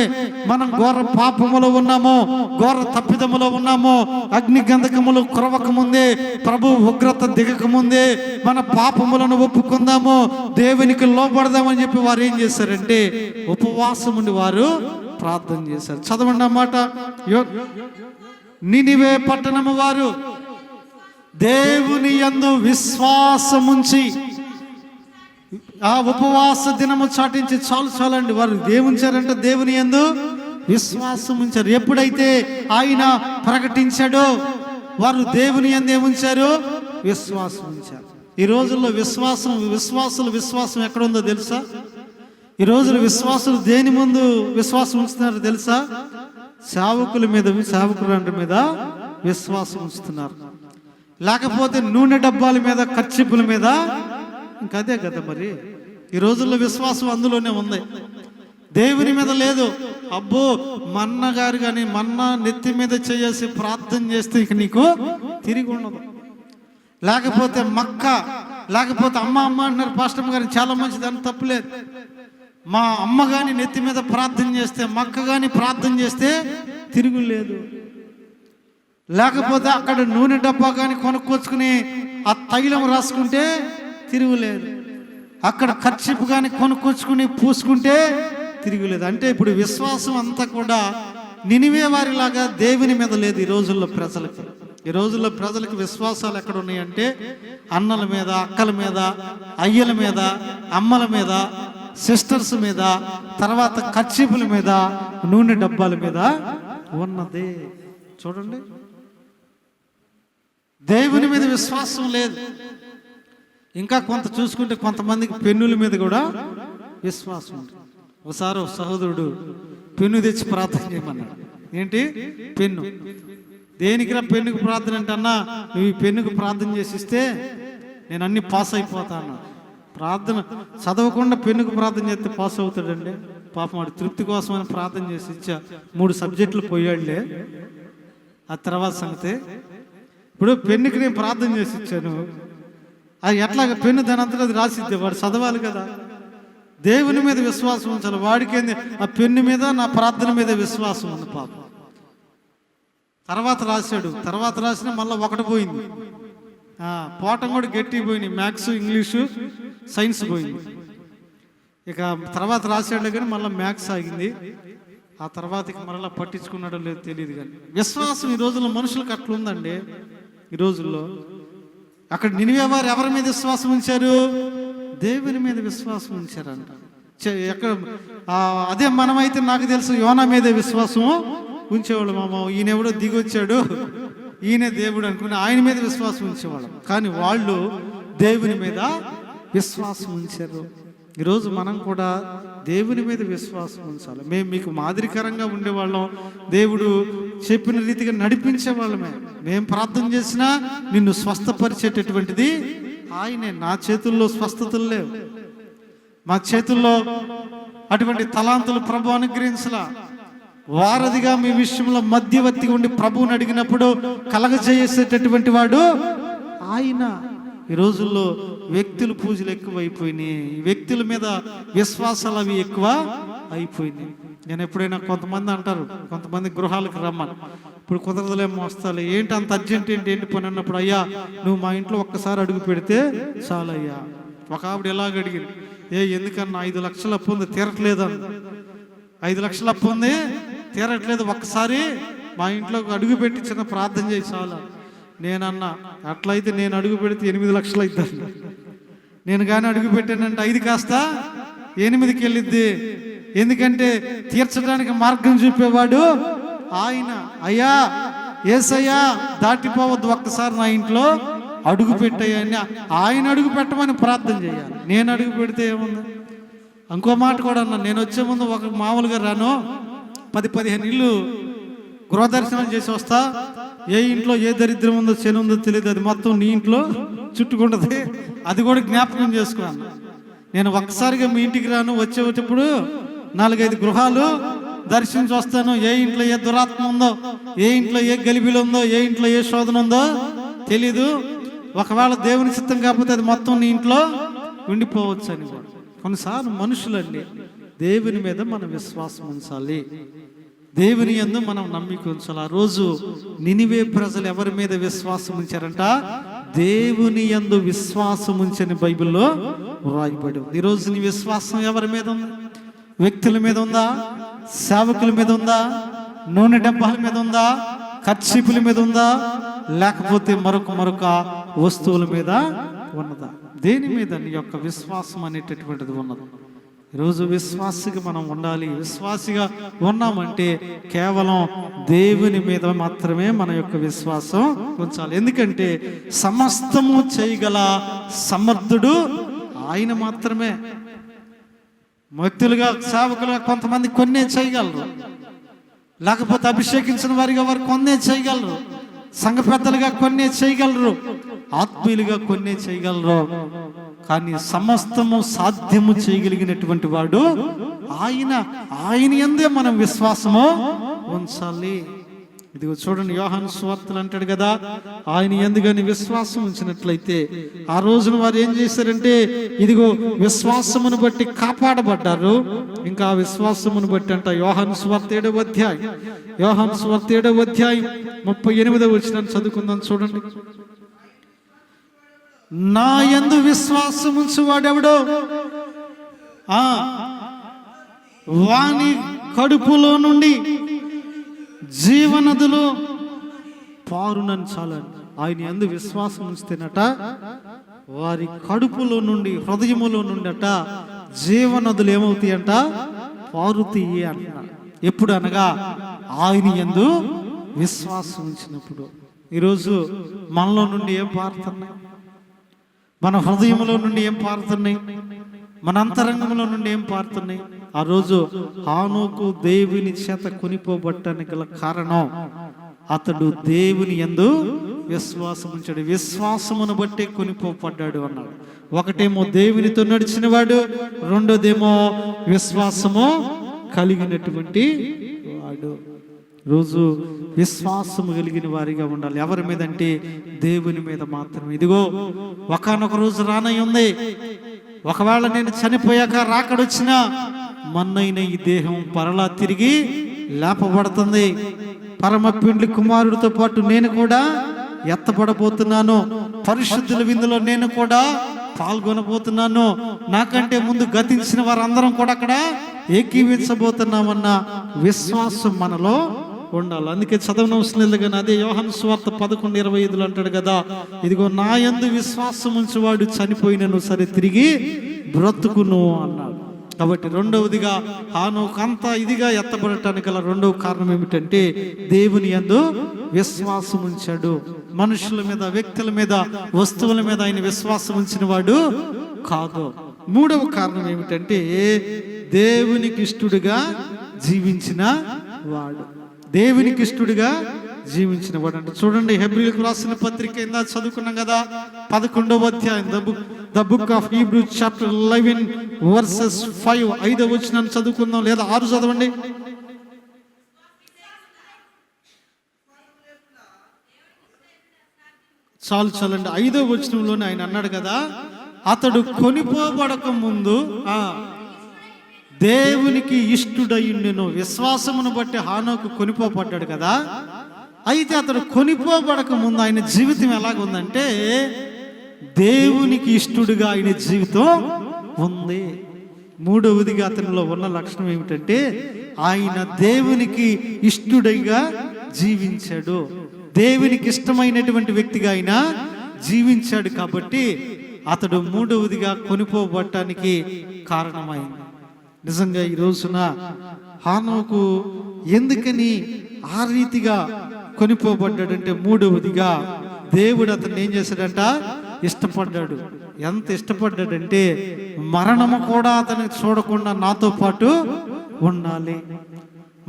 మనం ఘోర పాపములో ఉన్నాము, ఘోర తప్పిదములో ఉన్నాము. అగ్ని గంధకములు కురవక ముందే, ప్రభు ఉగ్రత దిగక ముందే మన పాపములను ఒప్పుకుందాము, దేవునికి లోబడదామని చెప్పి వారు ఏం చేశారంటే ఉపవాసం ఉండి వారు ప్రార్థన చేశారు. చదవండి ఆ మాట. నినివే పట్టణము వారు దేవుని యందు విశ్వాసముంచి ఆ ఉపవాస దినము చాటించి చాలండి. వారు ఏముంచారంటే దేవుని యందు విశ్వాసం ఉంచారు. ఎప్పుడైతే ఆయన ప్రకటించాడో వారు దేవుని యందు ఏముంచారు? విశ్వాసం ఉంచారు. ఈ రోజుల్లో విశ్వాసం ఎక్కడ ఉందో తెలుసా? ఈ రోజుల్లో విశ్వాసులు దేని ముందు విశ్వాసం ఉంచుతున్నారు తెలుసా? సేవకుల మీద, సేవకుల మీద విశ్వాసం ఉంచుతున్నారు. లేకపోతే నూనె డబ్బాల మీద, ఖర్చుల మీద. ఇంకదే కదా మరి. ఈ రోజుల్లో విశ్వాసం అందులోనే ఉంది, దేవుని మీద లేదు. అబ్బో మన్న గారు కానీ మన్న నెత్తి మీద చేసి ప్రార్థన చేస్తే ఇక నీకు తిరిగి ఉండదు. లేకపోతే మక్క, లేకపోతే అమ్మ అంటున్నారు పాస్టర్ గారు, చాలా మంచిది అని తప్పులేదు. మా అమ్మ కానీ నెత్తి మీద ప్రార్థన చేస్తే, మక్క కానీ ప్రార్థన చేస్తే తిరుగులేదు. లేకపోతే అక్కడ నూనె డబ్బా కానీ కొనుక్కొచ్చుకుని ఆ తైలం రాసుకుంటే తిరుగులేదు. అక్కడ ఖర్చు కానీ కొనుక్కొచ్చుకుని పూసుకుంటే తిరుగులేదు. అంటే ఇప్పుడు విశ్వాసం అంతా కూడా నినివే వారిలాగా దేవుని మీద లేదు ఈ రోజుల్లో ప్రజలకి. ఈ రోజుల్లో ప్రజలకు విశ్వాసాలు ఎక్కడ ఉన్నాయంటే అన్నల మీద, అక్కల మీద, అయ్యల మీద, అమ్మల మీద, సిస్టర్స్ మీద, తర్వాత ఖర్చీపుల మీద, నూనె డబ్బాల మీద ఉన్నది. చూడండి, దేవుని మీద విశ్వాసం లేదు. ఇంకా కొంత చూసుకుంటే కొంతమందికి పెన్నుల మీద కూడా విశ్వాసం ఉంది. ఒకసారి ఒక సహోదరుడు పెన్ను తెచ్చి ప్రార్థన చేయమన్నాడు. ఏంటి? పెన్ను. దేనికిరా పెన్నుకు ప్రార్థన అంటే, అన్నా నువ్వు ఈ పెన్నుకు ప్రార్థన చేసిస్తే నేను అన్ని పాస్ అయిపోతా అన్నాడు. ప్రార్థన చదవకుండా పెన్నుకు ప్రార్థన చేస్తే పాస్ అవుతాడండి? పాపం వాడు తృప్తి కోసమని ప్రార్థన చేసి ఇచ్చా 3 సబ్జెక్టులు పోయాడులే. ఆ తర్వాత సంగతి. ఇప్పుడు పెన్నుకి నేను ప్రార్థన చేసి ఇచ్చాను, అది ఎట్లాగ పెన్ను దాని అంతటా అది రాసిద్దే, వాడు చదవాలి కదా. దేవుని మీద విశ్వాసం ఉంచాలి. వాడికేంది ఆ పెన్ను మీద, నా ప్రార్థన మీద విశ్వాసం ఉంది. పాపం తర్వాత రాశాడు, తర్వాత రాసినా మళ్ళీ 1 పోయింది. పోవటం కూడా గట్టి పోయినాయి. మ్యాథ్స్, ఇంగ్లీషు, సైన్స్ పోయింది. ఇక తర్వాత రాశాడు కానీ మళ్ళీ మ్యాథ్స్ ఆగింది. ఆ తర్వాత ఇక మరలా పట్టించుకున్నాడో లేదో తెలియదు. కానీ విశ్వాసం ఈ రోజుల్లో మనుషులకు అట్లా ఉందండి. ఈ రోజుల్లో అక్కడ నినివే వారు ఎవరి మీద విశ్వాసం ఉంచారు? దేవుని మీద విశ్వాసం ఉంచారంట. ఎక్కడ అదే మనమైతే నాకు తెలుసు యోనా మీదే విశ్వాసం ఉంచేవాళ్ళం. ఈయన ఎవడో దిగొచ్చాడు, ఈయన దేవుడు అనుకుని ఆయన మీద విశ్వాసం ఉంచేవాళ్ళం. కానీ వాళ్ళు దేవుని మీద విశ్వాసం ఉంచారు. ఈరోజు మనం కూడా దేవుని మీద విశ్వాసం ఉంచాలి. మేము మీకు మాదిరికరంగా ఉండేవాళ్ళం, దేవుడు చెప్పిన రీతిగా నడిపించే వాళ్ళమే. మేము ప్రార్థన చేసినా నిన్ను స్వస్థపరిచేటటువంటిది ఆయనే. నా చేతుల్లో స్వస్థతలు లేవు, మా చేతుల్లో అటువంటి తలాంతులు ప్రభు అనుగ్రహించలా. వారధిగా మీ విషయంలో మధ్యవర్తిగా ఉండి ప్రభువుని అడిగినప్పుడు కలగజేసేటటువంటి వాడు ఆయన. ఈ రోజుల్లో వ్యక్తుల పూజలు ఎక్కువైపోయినాయి, వ్యక్తుల మీద విశ్వాసాలు అవి ఎక్కువ అయిపోయినాయి. నేను ఎప్పుడైనా కొంతమంది అంటారు, కొంతమంది గృహాలకు రమ్మని, ఇప్పుడు కుదరదులేమో వస్తాలే, ఏంటి అంత అర్జెంట్ ఏంటి పని అన్నప్పుడు, అయ్యా నువ్వు మా ఇంట్లో ఒక్కసారి అడుగు పెడితే చాలయ్యా. ఒక ఆవిడ ఎలాగ అడిగింది, ఎందుకన్నా 5 లక్షల అప్పు ఉంది తీరట్లేదు అన్న. 5 లక్షల అప్పు ఉంది తీరట్లేదు, ఒక్కసారి మా ఇంట్లోకి అడుగు పెట్టి చిన్న ప్రార్థన చేయి చాలా. నేనన్నా అట్లయితే నేను అడుగు పెడితే 8 లక్షలు అవుతాను. నేను కానీ అడుగు పెట్టానంటే 5 కాస్త 8కి వెళ్ళిద్ది. ఎందుకంటే తీర్చడానికి మార్గం చూపేవాడు ఆయన. అయ్యా యేసయ్యా దాటిపోవద్దు, ఒక్కసారి నా ఇంట్లో అడుగు పెట్టాయని ఆయన అడుగు పెట్టమని ప్రార్థన చేయాలి. నేను అడుగు పెడితే ఏముంది? ఇంకో మాట కూడా అన్నా, నేను వచ్చే ముందు ఒక మామూలుగా రాను 10-15 ఇల్లు గృహదర్శనం చేసి వస్తా. ఏ ఇంట్లో ఏ దరిద్రం ఉందో శని ఉందో తెలియదు, అది మొత్తం నీ ఇంట్లో చుట్టుకుంటుంది, అది కూడా జ్ఞాపకం చేసుకున్నాను. నేను ఒక్కసారిగా మీ ఇంటికి రాను, వచ్చేటప్పుడు 4-5 గృహాలు దర్శించి వస్తాను. ఏ ఇంట్లో ఏ దురాత్మ ఉందో, ఏ ఇంట్లో ఏ గలిబిలు ఉందో, ఏ ఇంట్లో ఏ శోధన ఉందో తెలీదు. ఒకవేళ దేవుని చిత్తం కాకపోతే అది మొత్తం నీ ఇంట్లో ఉండిపోవచ్చు అని. కొన్నిసార్లు మనుషులండి, దేవుని మీద మనం విశ్వాసం ఉంచాలి, దేవుని యందు మనం నమ్మిక ఉంచాలి. ఆ రోజు నినివే ప్రజలు ఎవరి మీద విశ్వాసం ఉంచారంట? దేవుని యందు విశ్వాసం ఉంచని బైబిల్లో రాయబడి ఉంది. ఈరోజు నీ విశ్వాసం ఎవరి మీద ఉంది? వ్యక్తుల మీద ఉందా? సేవకుల మీద ఉందా? నూనె డబ్బాల మీద ఉందా? కర్చీపుల మీద ఉందా? లేకపోతే మరొక వస్తువుల మీద ఉన్నదా? దేని మీద నీ యొక్క విశ్వాసం అనేటటువంటిది ఉన్నది? ఈరోజు విశ్వాసిగా మనం ఉండాలి. విశ్వాసిగా ఉన్నామంటే కేవలం దేవుని మీద మాత్రమే మన యొక్క విశ్వాసం ఉంచాలి. ఎందుకంటే సమస్తము చేయగల సమర్థుడు ఆయన మాత్రమే. వ్యక్తులుగా సేవకులుగా కొంతమంది కొన్నే చేయగలరు, లేకపోతే అభిషేకించిన వారిగా వారు కొన్నే చేయగలరు, సంఘ పెద్దలుగా కొన్నే చేయగలరు, ఆత్మీయులుగా కొన్నే చేయగలరు. కానీ సమస్తము సాధ్యము చేయగలిగినటువంటి వాడు ఆయన యందే మనం విశ్వాసము ఉంచాలి. ఇదిగో చూడండి, యోహాను సువార్తలు అంటాడు కదా, ఆయన యందుగాని విశ్వాసం ఉంచినట్లయితే ఆ రోజున వారు ఏం చేశారంటే, ఇదిగో విశ్వాసమును బట్టి కాపాడబడ్డారు. ఇంకా ఆ విశ్వాసమును బట్టి అంట యోహాను సువార్త 7వ అధ్యాయం, యోహాను సువార్త 7వ అధ్యాయం 38వ వచనాన్ని చదువుకుందాం. చూడండి, నా యందు విశ్వాసం ఉంచువాడెవడో వాని కడుపులో నుండి జీవనదులు పారునని చాలండి. ఆయన యందు విశ్వాసం ఉంచితేనట వారి కడుపులో నుండి, హృదయములో నుండి అట జీవనదులు ఏమవుతాయంట? పారుతాయి అంటున్నారు. ఎప్పుడు అనగా ఆయన యందు విశ్వాసం ఉంచినప్పుడు. ఈరోజు మనలో నుండి ఏం పారుతున్నాయి? మన హృదయంలో నుండి ఏం పారుతున్నాయి? మన అంతరంగంలో నుండి ఏం పారుతున్నాయి? ఆ రోజు హానోకు దేవుని చేత కొనిపోబట్టడానికి గల కారణం, అతడు దేవుని యందు విశ్వాసం ఉంచాడు. విశ్వాసమును బట్టి కొనిపోబడ్డాడు అన్నాడు. ఒకటేమో దేవునితో నడిచిన వాడు, రెండోదేమో విశ్వాసము కలిగినటువంటి వాడు. రోజు విశ్వాసము కలిగిన వారిగా ఉండాలి. ఎవరి మీద అంటే దేవుని మీద మాత్రమే. ఇదిగో ఒకానొక రోజు రానై ఉంది, ఒకవేళ నేను చనిపోయాక రాకడొచ్చినా మన్నైన ఈ దేహం పరలా తిరిగి లేపబడుతుంది. పరమ పిండ్లి కుమారుడితో పాటు నేను కూడా ఎత్తబడబోతున్నాను. పరిశుద్ధుల విందులో నేను కూడా పాల్గొనబోతున్నాను. నాకంటే ముందు గతించిన వారందరం కూడా అక్కడ ఏకీవించబోతున్నామన్న విశ్వాసం మనలో ఉండాలి. అందుకే చదవనవసరం లేదు కానీ అదే యోహాను సువార్త 11:25 అంటాడు కదా, ఇదిగో నా యందు విశ్వాసం ఉంచువాడు చనిపోయినను సరే తిరిగి బ్రతుకును అన్నాడు. కాబట్టి రెండవదిగా హానోకు అంత ఇదిగా ఎత్తబడటానికి గల రెండవ కారణం ఏమిటంటే దేవుని యందు విశ్వాసం ఉంచాడు. మనుషుల మీద, వ్యక్తుల మీద, వస్తువుల మీద ఆయన విశ్వాసం ఉంచిన వాడు కాదు. మూడవ కారణం ఏమిటంటే దేవునికి ఇష్టడుగా జీవించిన వాడు. దేవునికి ఇష్టడుగా జీవించిన వాడు అంటే చూడండి, హెబ్రీయులకు రాసిన పత్రిక ఇందా చదువుకున్నాం కదా, 11వ అధ్యాయం the book of Hebrews chapter 11 versus 5 5వ వచనాన్ని చదువుకుందాం, లేదా 6 చదవండి. చాలండి. 5వ వచనంలోనే ఆయన అన్నాడు కదా, అతడు కొనిపోబడక ముందు దేవునికి ఇష్టుడయ్యుండెను. విశ్వాసమును బట్టి హానోకు కొనిపోబడ్డాడు కదా. అయితే అతడు కొనిపోబడక ముందు ఆయన జీవితం ఎలాగుందంటే దేవునికి ఇష్టుడుగా ఆయన జీవితం ఉంది. మూడవదిగా అతనిలో ఉన్న లక్షణం ఏమిటంటే ఆయన దేవునికి ఇష్టుడిగా జీవించాడు. దేవునికి ఇష్టమైనటువంటి వ్యక్తిగా ఆయన జీవించాడు. కాబట్టి అతడు మూడవదిగా కొనిపోబడటానికి కారణమైంది. నిజంగా ఈ రోజున హానోకు ఎందుకని ఆ రీతిగా కొనిపోబడ్డాడంటే మూడవదిగా దేవుడు అతన్ని ఏం చేశాడంట, ఇష్టపడ్డాడు. ఎంత ఇష్టపడ్డాడంటే మరణము కూడా అతనికి చూడకుండా నాతో పాటు ఉండాలి,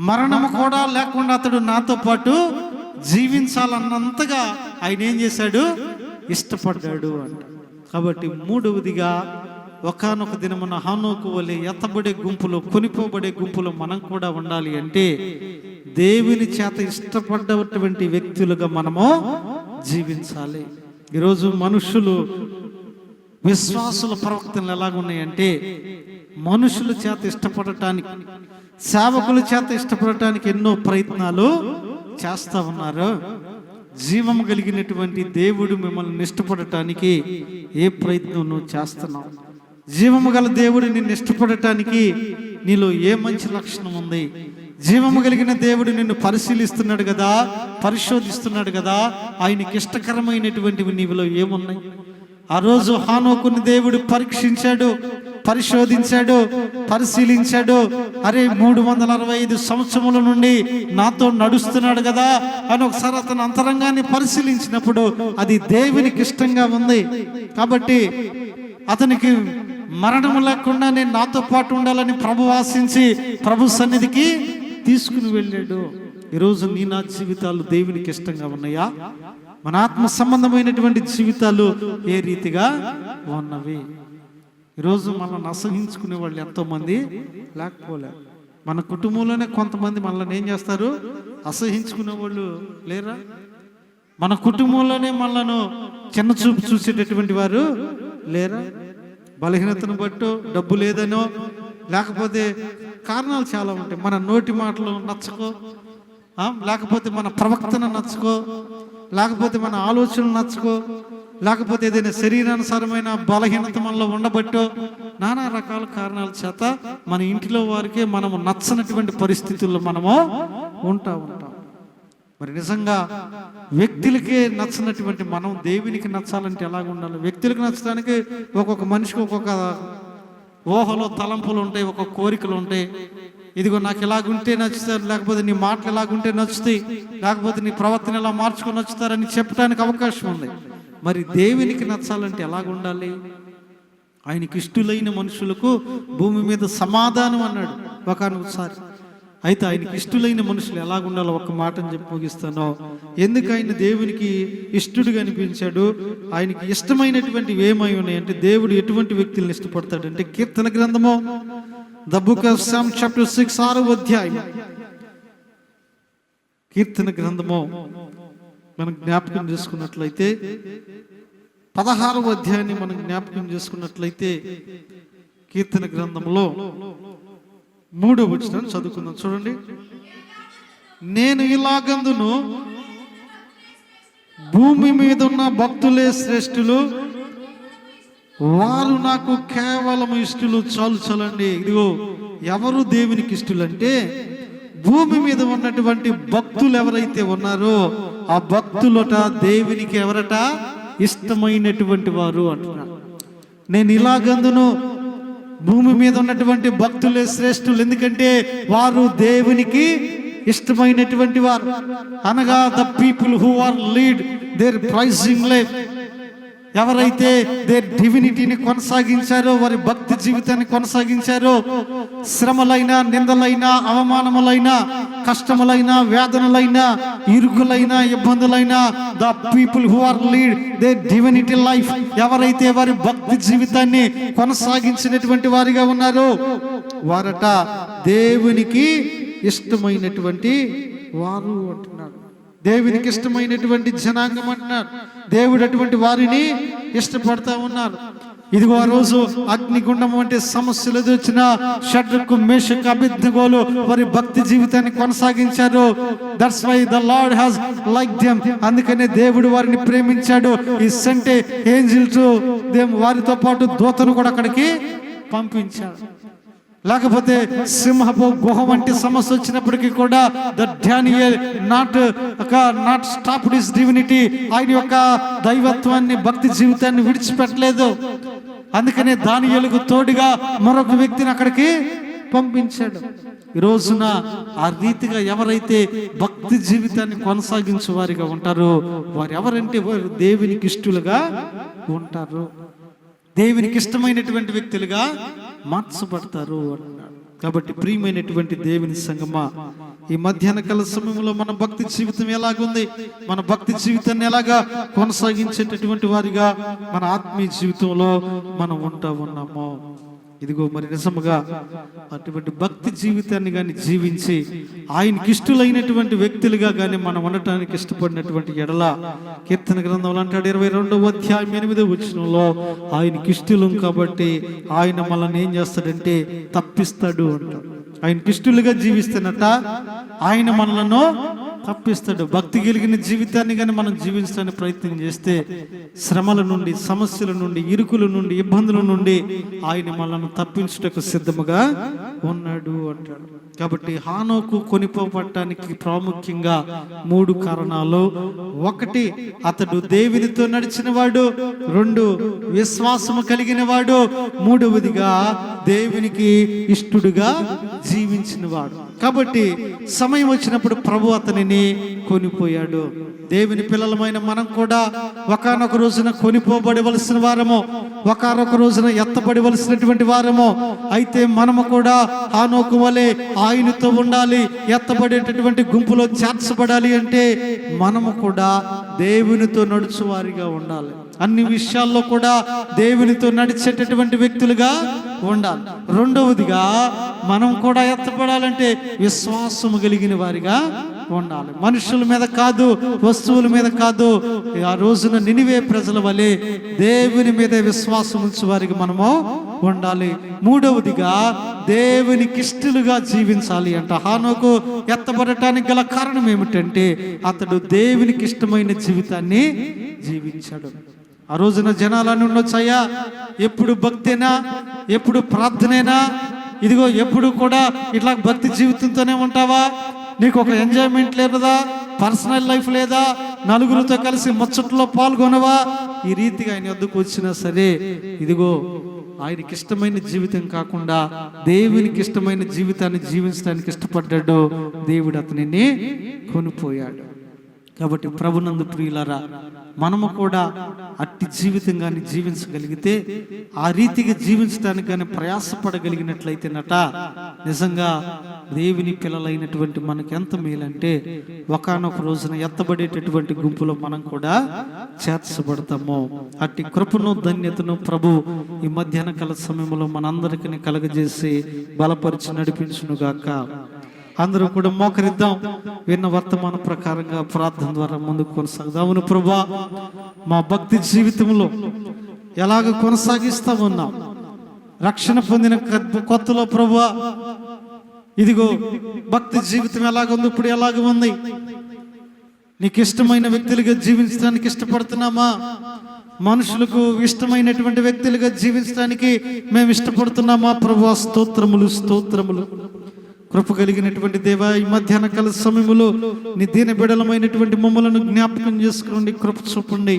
మరణము కూడా లేకుండా అతడు నాతో పాటు జీవించాలన్నంతగా ఆయన ఏం చేశాడు, ఇష్టపడ్డాడు అంట. కాబట్టి మూడవదిగా ఒకానొక దినమున హానోకు వలె ఎత్తబడే గుంపులో, కొనిపోబడే గుంపులో మనం కూడా ఉండాలి. అంటే దేవుని చేత ఇష్టపడ్డటువంటి వ్యక్తులుగా మనము జీవించాలి. ఈరోజు మనుషులు, విశ్వాసుల ప్రవక్తలు ఎలాగున్నాయంటే మనుషుల చేత ఇష్టపడటానికి, సేవకుల చేత ఇష్టపడటానికి ఎన్నో ప్రయత్నాలు చేస్తూ ఉన్నారు. జీవము కలిగినటువంటి దేవుడు మిమ్మల్ని ఇష్టపడటానికి ఏ ప్రయత్నం నువ్వు చేస్తున్నావు? జీవము గల దేవుడు నిన్ను ఇష్టపడటానికి నీలో ఏ మంచి లక్షణం ఉంది? జీవము కలిగిన దేవుడు నిన్ను పరిశీలిస్తున్నాడు కదా, పరిశోధిస్తున్నాడు కదా. ఆయనకి ఇష్టకరమైనటువంటివి నీలో ఏమున్నాయి? ఆ రోజు హానోకుని దేవుడు పరీక్షించాడు, పరిశోధించాడు, పరిశీలించాడు. అరే 365 సంవత్సరముల నుండి నాతో నడుస్తున్నాడు కదా అని ఒకసారి అతను అంతరంగాన్ని పరిశీలించినప్పుడు అది దేవునికి ఇష్టంగా ఉంది. కాబట్టి అతనికి మరణం లేకుండా నేను నాతో పాటు ఉండాలని ప్రభు ఆశించి ప్రభు సన్నిధికి తీసుకుని వెళ్ళాడు. ఈరోజు నీ నా జీవితాలు దేవునికి ఇష్టంగా ఉన్నాయా? మన ఆత్మ సంబంధమైనటువంటి జీవితాలు ఏ రీతిగా ఉన్నవి? ఈరోజు మనల్ని అసహించుకునే వాళ్ళు ఎంతోమంది లేకపోలే. మన కుటుంబంలోనే కొంతమంది మనల్ని ఏం చేస్తారు, అసహించుకునే వాళ్ళు లేరా? మన కుటుంబంలోనే మనలను చిన్న చూపు చూసేటటువంటి వారు లేరా? బలహీనతను బట్టో, డబ్బు లేదనో, లేకపోతే కారణాలు చాలా ఉంటాయి. మన నోటి మాటలు నచ్చకో, లేకపోతే మన ప్రవక్తన నచ్చుకో, లేకపోతే మన ఆలోచనలు నచ్చుకో, లేకపోతే ఏదైనా శరీరానుసారమైన బలహీనత మనలో ఉండబట్టో, నానా రకాల కారణాల చేత మన ఇంటిలో వారికే మనము నచ్చనటువంటి పరిస్థితుల్లో మనము ఉంటాం. మరి నిజంగా వ్యక్తులకే నచ్చినటువంటి మనం దేవునికి నచ్చాలంటే ఎలాగ ఉండాలి? వ్యక్తులకు నచ్చడానికి ఒక్కొక్క మనిషికి ఒక్కొక్క ఊహలో తలంపులు ఉంటాయి, ఒక్కొక్క కోరికలు ఉంటాయి. ఇదిగో నాకు ఎలాగుంటే నచ్చుతారు, లేకపోతే నీ మాటలు ఎలాగుంటే నచ్చుతాయి, లేకపోతే నీ ప్రవర్తన ఎలా మార్చుకొని నచ్చుతారని చెప్పడానికి అవకాశం ఉంది. మరి దేవునికి నచ్చాలంటే ఎలాగుండాలి? ఆయనకి ఇష్టలైన మనుషులకు భూమి మీద సమాధానం అన్నాడు ఒకసారి. అయితే ఆయనకి ఇష్టలైన మనుషులు ఎలాగుండాలో ఒక మాటని చెప్పి ముగిస్తాను. ఎందుకు ఆయన దేవునికి ఇష్టడుగా అనిపించాడు? ఆయనకి ఇష్టమైనటువంటివి ఏమై ఉన్నాయంటే దేవుడు ఎటువంటి వ్యక్తులను ఇష్టపడతాడంటే కీర్తన గ్రంథము the book of Psalm chapter 6 6వ అధ్యాయం. కీర్తన గ్రంథము మనం జ్ఞాపకం చేసుకున్నట్లయితే 16వ అధ్యాయాన్ని మనం జ్ఞాపకం చేసుకున్నట్లయితే కీర్తన గ్రంథంలో 3వ వచనం చదువుకుందాం. చూడండి, నేను ఇలాగందును భూమి మీద ఉన్న భక్తులే శ్రేష్ఠులు, వారు నాకు కేవలం ఇష్టలు చాలు. ఇదిగో ఎవరు దేవునికి ఇష్టలు అంటే భూమి మీద ఉన్నటువంటి భక్తులు ఎవరైతే ఉన్నారో ఆ భక్తులట దేవునికి ఎవరట ఇష్టమైనటువంటి వారు అంటున్నారు. నేను ఇలాగందును భూమి మీద ఉన్నటువంటి భక్తులే శ్రేష్ఠులు, ఎందుకంటే వారు దేవునికి ఇష్టమైనటువంటి వారు, అనగా the people who are lead their praising life. ఎవరైతే దేర్ డివినిటీని కొనసాగించారో, వారి భక్తి జీవితాన్ని కొనసాగించారో, శ్రమలైనా, నిందలైనా, అవమానములైనా, కష్టములైనా, వేదనలైనా, ఇరుకులైనా, ఇబ్బందులైనా, the people who are lead their divinity life, ఎవరైతే వారి భక్తి జీవితాన్ని కొనసాగించినటువంటి వారిగా ఉన్నారో వారట దేవునికి ఇష్టమైనటువంటి వారు అంటున్నాడు. దేవునికి ఇష్టమైనటువంటి జనాంగం అంటున్నారు. దేవుడు అటువంటి వారిని ఇష్టపడతా ఉన్నారు. ఇదిగో ఆ రోజు అగ్నిగుండం వంటి సమస్యలు ఎదురొచ్చిన షడ్రకు, మేషకు, అబేద్నెగోలు వారి భక్తి జీవితాన్ని కొనసాగించారు. That's why the lord has like them. అందుకనే దేవుడు వారిని ప్రేమించాడు. ఈ సెంట్ ఏంజిల్ టు దెమ్, వారితో పాటు దూతను కూడా అక్కడికి పంపించాడు. లేకపోతే సింహపు గుహ వంటి సమస్య వచ్చినప్పటికీ కూడా the Daniel not stopped his divinity, ఆయన యొక్క దైవత్వాన్ని, భక్తి జీవితాన్ని విడిచిపెట్టలేదు. అందుకనే దానియేలుకు తోడుగా మరొక వ్యక్తిని అక్కడికి పంపించాడు. ఈ రోజున ఆ రీతిగా ఎవరైతే భక్తి జీవితాన్ని కొనసాగించే వారిగా ఉంటారో వారు ఎవరంటే వారు దేవునికి ఇష్టలుగా ఉంటారు, దేవునికి ఇష్టమైనటువంటి వ్యక్తులుగా మార్చబడతారు అన్నాడు. కాబట్టి ప్రియమైనటువంటి దేవుని సంగమా, ఈ మధ్యాహ్న కాల సమయంలో మన భక్తి జీవితం ఎలాగుంది, మన భక్తి జీవితాన్ని ఎలాగా కొనసాగించేటటువంటి వారిగా మన ఆత్మీయ జీవితంలో మనం ఉంటా ఉన్నామో. ఇదిగో మరి నిజముగా అటువంటి భక్తి జీవితాన్ని కానీ జీవించి ఆయనకి ఇష్టలైనటువంటి వ్యక్తులుగా కానీ మనం ఉండటానికి ఇష్టపడినటువంటి ఎడల, కీర్తన గ్రంథంలో అంటాడు 22వ అధ్యాయం 8వ వచనంలో, ఆయనకి ఇష్టలం కాబట్టి ఆయన మనల్ని ఏం చేస్తాడంటే తప్పిస్తాడు అంటాడు. ఆయనకి ఇష్టలుగా జీవిస్తున్నట్ట ఆయన మనలను తప్పిస్తాడు. భక్తి కలిగిన జీవితాన్ని కానీ మనం జీవించడానికి ప్రయత్నం చేస్తే శ్రమల నుండి, సమస్యల నుండి, ఇరుకుల నుండి, ఇబ్బందుల నుండి ఆయన మనల్ని తప్పించుటకు సిద్ధముగా ఉన్నాడు అంటాడు. కాబట్టి హానోకు కొనిపోవటానికి ప్రాముఖ్యంగా 3 కారణాలు. 1, అతడు దేవునితో నడిచిన వాడు. 2, విశ్వాసము కలిగిన వాడు. 3వదిగా దేవునికి ఇష్టడుగా జీవించిన వాడు. కాబట్టి సమయం వచ్చినప్పుడు ప్రభు అతనిని కొనిపోయాడు. దేవుని పిల్లలమైన మనం కూడా ఒకానొక రోజున కొనిపోబడవలసిన వారము, ఒకానొక రోజున ఎత్తబడవలసినటువంటి వారము. అయితే మనము కూడా హానోకు వలె ఆయనతో ఉండాలి, ఎత్తబడేటటువంటి గుంపులో చేర్చబడాలి అంటే మనము కూడా దేవునితో నడుచు వారిగా ఉండాలి. అన్ని విషయాల్లో కూడా దేవునితో నడిచేటటువంటి వ్యక్తులుగా ఉండాలి. 2వదిగా మనం కూడా ఎత్తపడాలంటే విశ్వాసము కలిగిన వారిగా ఉండాలి. మనుషుల మీద కాదు, వస్తువుల మీద కాదు. ఆ రోజున నినివే ప్రజల వలె దేవుని మీద విశ్వాసం ఉంచే వారికి మనము ఉండాలి. 3వదిగా దేవునికి ఇష్టలుగా జీవించాలి అంట. హానోకు ఎత్తబడటానికి గల కారణం ఏమిటంటే అతడు దేవునికి ఇష్టమైన జీవితాన్ని జీవించాడు. ఆ రోజున జనాలని ఉండొచ్చయ్యా, ఎప్పుడు భక్తేనా, ఎప్పుడు ప్రార్థనేనా, ఇదిగో ఎప్పుడు కూడా ఇట్లా భక్తి జీవితంతోనే ఉంటావా, నీకు ఒక ఎంజాయ్మెంట్ లేదా, పర్సనల్ లైఫ్ లేదా, నలుగురితో కలిసి ముచ్చట్లో పాల్గొనవా, ఈ రీతిగా ఆయన వద్దకు వచ్చినా సరే ఇదిగో ఆయనకి ఇష్టమైన జీవితం కాకుండా దేవునికి ఇష్టమైన జీవితాన్ని జీవించడానికి ఇష్టపడ్డాడు. దేవుడు అతనిని కొనిపోయాడు. కాబట్టి ప్రభునందు ప్రియులారా, మనము కూడా అట్టి జీవితం కానీ జీవించగలిగితే, ఆ రీతిగా జీవించడానికి కానీ ప్రయాసపడగలిగినట్లయితేనట నిజంగా దేవుని పిల్లలైనటువంటి మనకి ఎంత మేలంటే ఒకానొక రోజున ఎత్తబడేటటువంటి గుంపులో మనం కూడా చేర్చబడతాము. అట్టి కృపను, ధన్యతను ప్రభు ఈ మధ్యాహ్న కాల సమయంలో మనందరికీ కలగజేసి బలపరిచి నడిపించునుగాక. అందరూ కూడా మోకరిద్దాం. విన్న వర్తమాన ప్రకారంగా ప్రార్థన ద్వారా ముందుకు కొనసాగుదాం. అవును ప్రభువా, మా భక్తి జీవితంలో ఎలాగ కొనసాగిస్తా ఉన్నాం, రక్షణ పొందిన కొత్తలో ప్రభువా ఇదిగో భక్తి జీవితం ఎలాగుంది, ఇప్పుడు ఎలాగ ఉంది, నీకు ఇష్టమైన వ్యక్తులుగా జీవించడానికి ఇష్టపడుతున్నామా, మనుషులకు ఇష్టమైనటువంటి వ్యక్తులుగా జీవించడానికి మేము ఇష్టపడుతున్నామా ప్రభువా? స్తోత్రములు, స్తోత్రములు. కృప కలిగినటువంటి దేవా, ఈ మధ్యాహ్న కాల సమయములో నీ దీన బిడలమైనటువంటి మమ్మలను జ్ఞాపకం చేసుకోండి, కృప చూపండి.